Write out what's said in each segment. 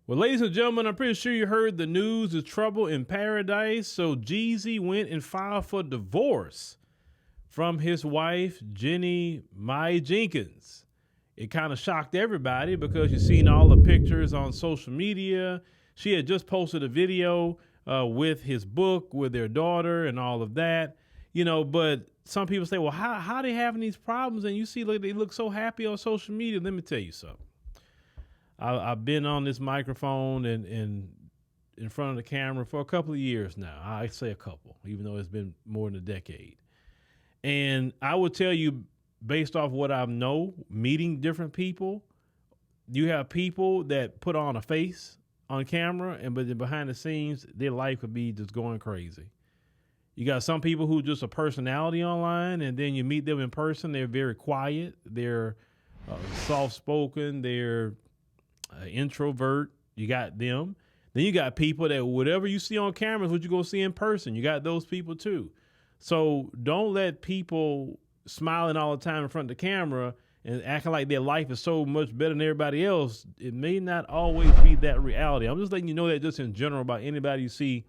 Well, ladies and gentlemen, I'm pretty sure you heard the news is trouble in paradise. So Jeezy went and filed for divorce from his wife, Jeannie Mai Jenkins. It kind of shocked everybody because you've seen all the pictures on social media. She had just posted a video with his book, with their daughter and all of that. But some people say, well, how they having these problems? And you see, they look so happy on social media. Let me tell you something. I've been on this microphone and in front of the camera for a couple of years now. I say a couple, even though it's been more than a decade. And I would tell you, based off what I know, meeting different people, you have people that put on a face on camera, but then behind the scenes, their life could be just going crazy. You got some people who just a personality online, and then you meet them in person. They're very quiet. They're soft-spoken. They're introvert. You got them. Then you got people that whatever you see on camera is what you're going to see in person. You got those people too. So don't let people smiling all the time in front of the camera and acting like their life is so much better than everybody else. It may not always be that reality. I'm just letting you know that just in general about anybody you see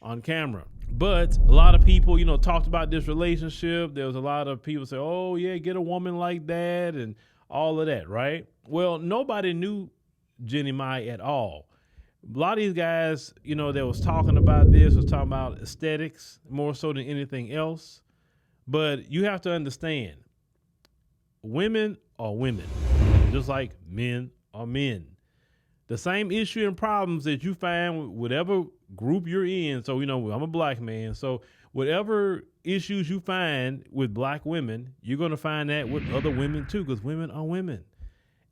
on camera. But a lot of people, talked about this relationship. There was a lot of people say, oh yeah, get a woman like that and all of that, right? Well, nobody knew Jeannie Mai at all. A lot of these guys, that was talking about this was talking about aesthetics more so than anything else. But you have to understand, women are women, just like men are men. The same issue and problems that you find with whatever group you're in. So, I'm a black man. So whatever issues you find with black women, you're going to find that with other women too, because women are women.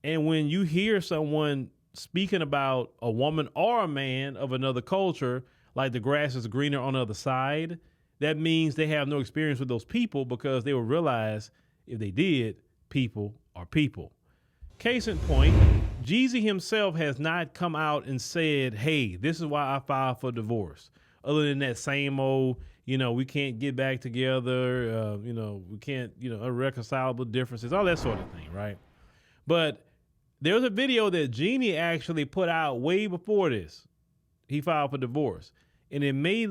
And when you hear someone speaking about a woman or a man of another culture, like the grass is greener on the other side, that means they have no experience with those people because they will realize if they did, people are people. Case in point, Jeezy himself has not come out and said, hey, this is why I filed for divorce. Other than that same old, we can't get back together, we can't, irreconcilable differences, all that sort of thing, right? But there was a video that Jeannie actually put out way before this. He filed for divorce. And it may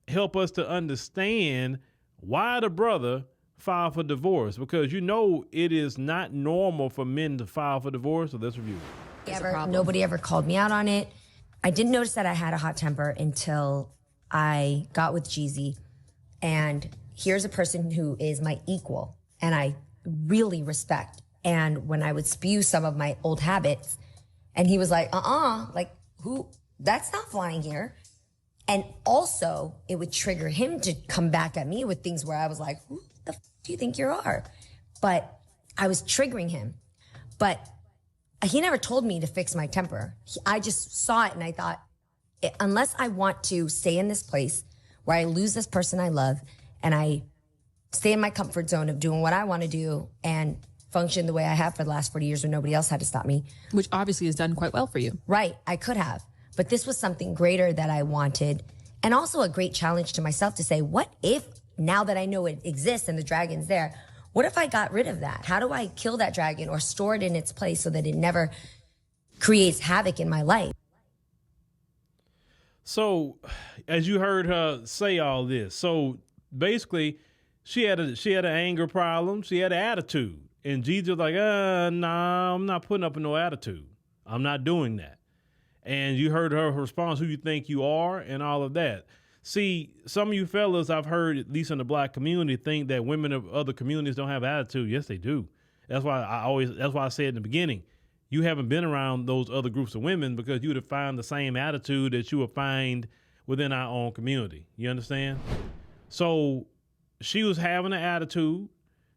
help us to understand why the brother filed for divorce, because it is not normal for men to file for divorce. So let's review it. Nobody ever called me out on it. I didn't notice that I had a hot temper until I got with Jeezy. And here's a person who is my equal and I really respect. And when I would spew some of my old habits, and he was like, like, who? That's not flying here. And also, it would trigger him to come back at me with things where I was like, who the f do you think you are? But I was triggering him. But he never told me to fix my temper. I just saw it and I thought, unless I want to stay in this place where I lose this person I love and I stay in my comfort zone of doing what I want to do and function the way I have for the last 40 years when nobody else had to stop me. Which obviously has done quite well for you. Right, I could have. But this was something greater that I wanted, and also a great challenge to myself to say, what if, now that I know it exists and the dragon's there, what if I got rid of that? How do I kill that dragon or store it in its place so that it never creates havoc in my life? So, as you heard her say all this, so basically, she had an anger problem. She had an attitude. And Jeezy was like, nah, I'm not putting up with no attitude. I'm not doing that. And you heard her response, who you think you are, and all of that. See, some of you fellas I've heard, at least in the black community, think that women of other communities don't have attitude. Yes, they do. That's why I said in the beginning, you haven't been around those other groups of women because you would have found the same attitude that you would find within our own community. You understand? So she was having an attitude.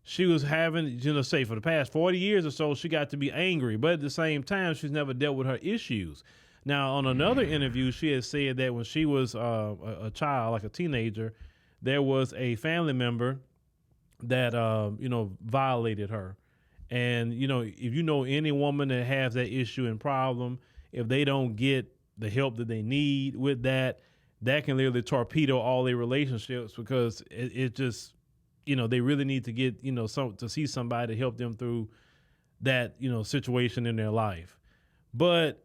She was having, say for the past 40 years or so, she got to be angry. But at the same time, she's never dealt with her issues. Now, on another interview, she had said that when she was a child, like a teenager, there was a family member that, violated her. And, if you know any woman that has that issue and problem, if they don't get the help that they need with that can literally torpedo all their relationships because it just, they really need to get, to see somebody to help them through that, situation in their life. But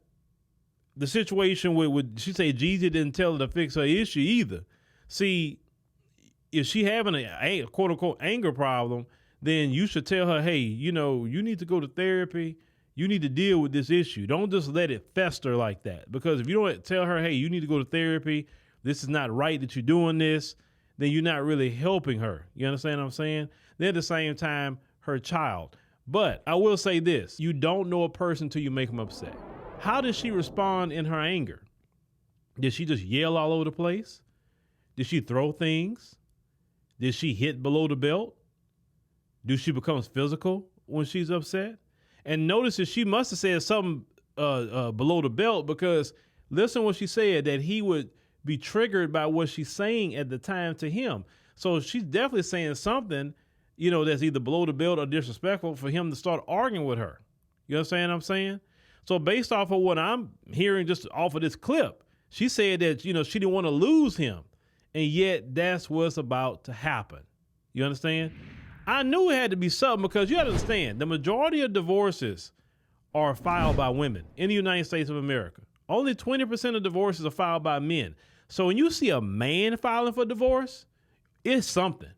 the situation with she said Jeezy didn't tell her to fix her issue either. See, if she having a quote unquote anger problem, then you should tell her, hey, you know, you need to go to therapy. You need to deal with this issue. Don't just let it fester like that. Because if you don't tell her, hey, you need to go to therapy, this is not right that you're doing this, then you're not really helping her. You understand what I'm saying? Then at the same time, her child. But I will say this, you don't know a person till you make them upset. How did she respond in her anger? Did she just yell all over the place? Did she throw things? Did she hit below the belt? Do she become physical when she's upset? And notice that she must have said something below the belt, because listen what she said, that he would be triggered by what she's saying at the time to him. So she's definitely saying something, you know, that's either below the belt or disrespectful for him to start arguing with her. You understand what I'm saying? So based off of what I'm hearing just off of this clip, she said that, you know, she didn't want to lose him. And yet that's what's about to happen. You understand? I knew it had to be something, because you got to understand, the majority of divorces are filed by women in the United States of America. Only 20% of divorces are filed by men. So when you see a man filing for divorce, it's something.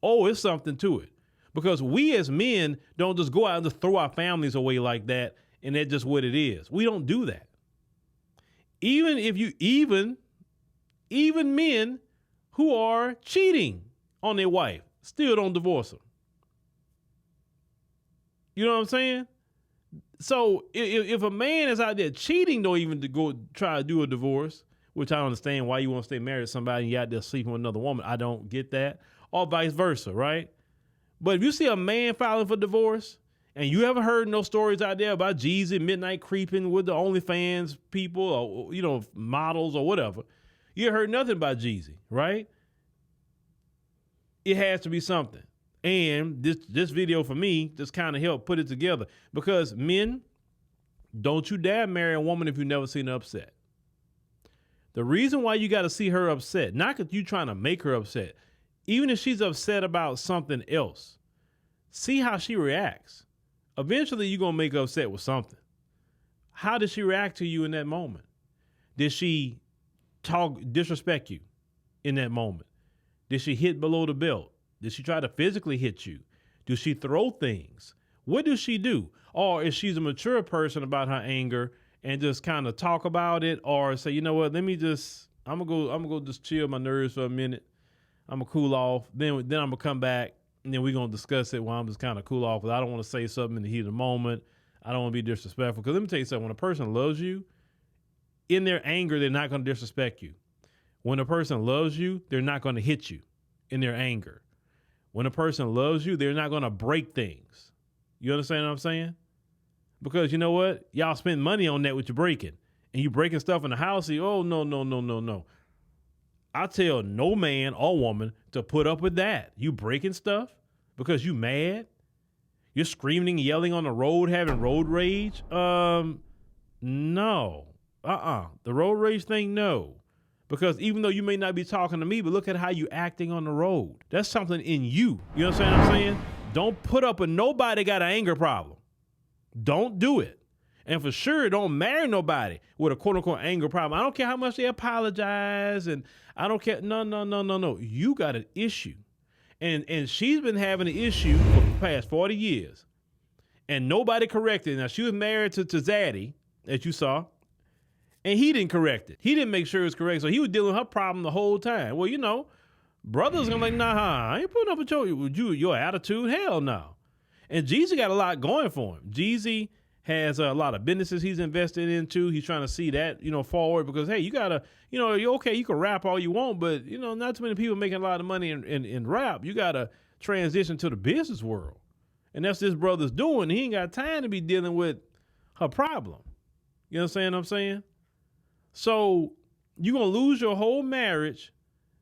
Oh, it's something to it. Because we as men don't just go out and just throw our families away like that, and that's just what it is. We don't do that. Even men who are cheating on their wife still don't divorce them. You know what I'm saying? So if a man is out there cheating, don't even to go try to do a divorce, which I don't understand why you want to stay married to somebody and you out there sleeping with another woman. I don't get that. Or vice versa, right? But if you see a man filing for divorce, and you haven't heard no stories out there about Jeezy midnight creeping with the OnlyFans people or, you know, models or whatever, you heard nothing about Jeezy, right? It has to be something. And this video for me just kind of helped put it together, because men, don't you dare marry a woman if you never seen her upset. The reason why you got to see her upset, not because you trying to make her upset, even if she's upset about something else, see how she reacts. Eventually you're going to make her upset with something. How did she react to you in that moment? Did she disrespect you in that moment? Did she hit below the belt? Did she try to physically hit you? Does she throw things? What does she do? Or is she a mature person about her anger and just kind of talk about it, or say, you know what, I'm gonna go just chill my nerves for a minute. I'm gonna cool off. Then I'm gonna come back and then we're gonna discuss it while I'm just kind of cool off, because I don't want to say something in the heat of the moment. I don't want to be disrespectful. Because let me tell you something, when a person loves you, in their anger, they're not gonna disrespect you. When a person loves you, they're not gonna hit you in their anger. When a person loves you, they're not going to break things. You understand what I'm saying? Because you know what? Y'all spend money on that with your breaking. And you breaking stuff in the house. No. I tell no man or woman to put up with that. You breaking stuff because you mad? You're screaming and yelling on the road, having road rage? No. The road rage thing, no. Because even though you may not be talking to me, but look at how you acting on the road. That's something in you. You understand what I'm saying? Don't put up with nobody got an anger problem. Don't do it. And for sure, don't marry nobody with a quote unquote anger problem. I don't care how much they apologize, and I don't care. No. You got an issue. And she's been having an issue for the past 40 years. And nobody corrected it. Now, she was married to Zaddy, as you saw. And he didn't correct it. He didn't make sure it was correct. So he was dealing with her problem the whole time. Well, you know, brothers gonna like, nah, I ain't putting up with your attitude. Hell no. And Jeezy got a lot going for him. Jeezy has a lot of businesses he's invested into. He's trying to see that, you know, forward, because, hey, you gotta, you know, you're okay. You can rap all you want, but, you know, not too many people making a lot of money in rap. You gotta transition to the business world. And that's this brother's doing. He ain't got time to be dealing with her problem. You understand what I'm saying? So you're going to lose your whole marriage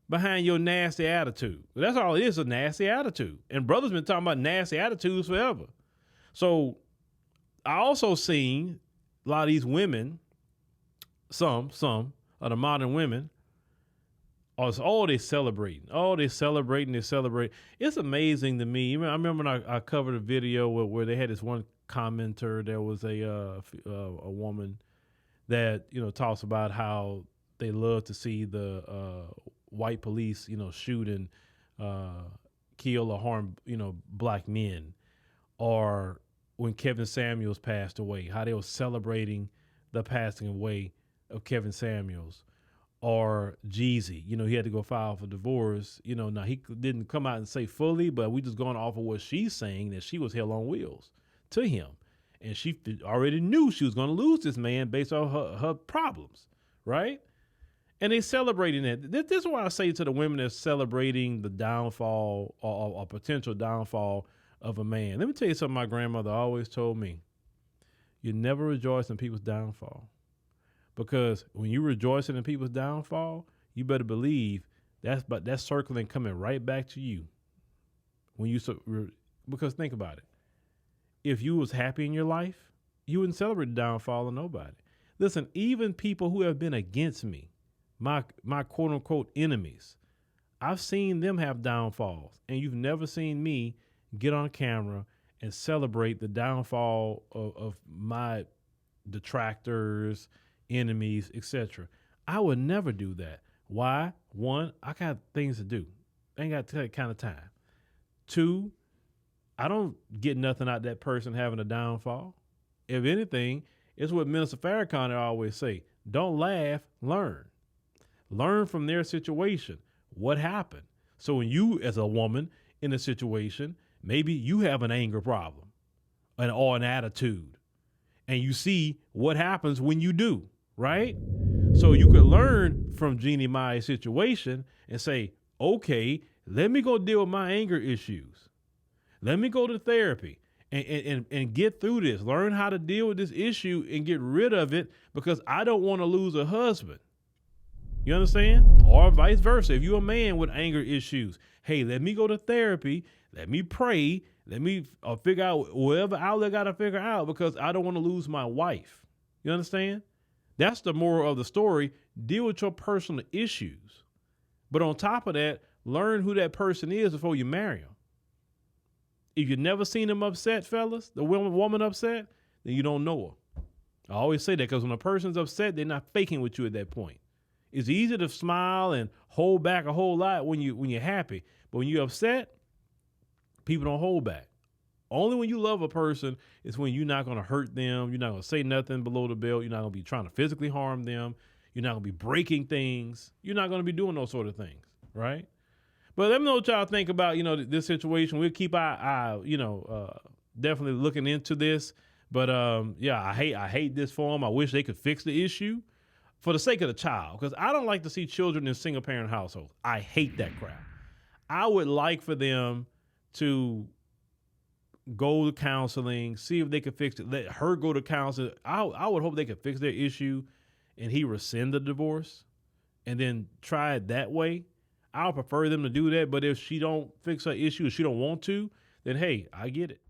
behind your nasty attitude. That's all it is, a nasty attitude. And brothers been talking about nasty attitudes forever. So I also seen a lot of these women, some of the modern women, they celebrating. They celebrating. It's amazing to me. I remember when I covered a video where they had this one commenter. There was a woman that, talks about how they love to see the white police, shoot and kill or harm, black men. Or when Kevin Samuels passed away, how they were celebrating the passing away of Kevin Samuels. Or Jeezy, he had to go file for divorce. Now he didn't come out and say fully, but we just going off of what she's saying, that she was hell on wheels to him. And she already knew she was going to lose this man based on her problems, right? And they celebrating that. This is why I say to the women that's celebrating the downfall or potential downfall of a man. Let me tell you something my grandmother always told me. You never rejoice in people's downfall. Because when you rejoicing in people's downfall, you better believe that's circling coming right back to you. Because think about it. If you was happy in your life, you wouldn't celebrate the downfall of nobody. Listen, even people who have been against me, my quote unquote enemies, I've seen them have downfalls, and you've never seen me get on camera and celebrate the downfall of my detractors, enemies, etc. I would never do that. Why? One, I got things to do. I ain't got that kind of time. Two, I don't get nothing out of that person having a downfall. If anything, it's what Minister Farrakhan always say. Don't laugh, learn. Learn from their situation. What happened? So when you, as a woman in a situation, maybe you have an anger problem or an attitude, and you see what happens when you do, right? So you could learn from Jeannie Mai's situation and say, okay, let me go deal with my anger issues. Let me go to therapy and get through this. Learn how to deal with this issue and get rid of it, because I don't want to lose a husband. You understand? Or vice versa. If you're a man with anger issues, hey, let me go to therapy. Let me pray. Let me figure out whatever outlet I got to figure out, because I don't want to lose my wife. You understand? That's the moral of the story. Deal with your personal issues. But on top of that, learn who that person is before you marry him. If you've never seen them upset, fellas, the woman upset, then you don't know her. I always say that, because when a person's upset, they're not faking with you at that point. It's easy to smile and hold back a whole lot when you're happy. But when you're upset, people don't hold back. Only when you love a person is when you're not going to hurt them. You're not going to say nothing below the belt. You're not going to be trying to physically harm them. You're not going to be breaking things. You're not going to be doing those sort of things, right? But let me know what y'all think about, this situation. We'll keep our definitely looking into this. But I hate this for them. I wish they could fix the issue for the sake of the child, because I don't like to see children in single parent households. I hate that crap. I would like for them to go to counseling, see if they could fix it. Let her go to counseling. I would hope they could fix their issue and he rescind the divorce and then try it that way. I'll prefer them to do that. But if she don't fix her issue, if she don't want to, then hey, I get it.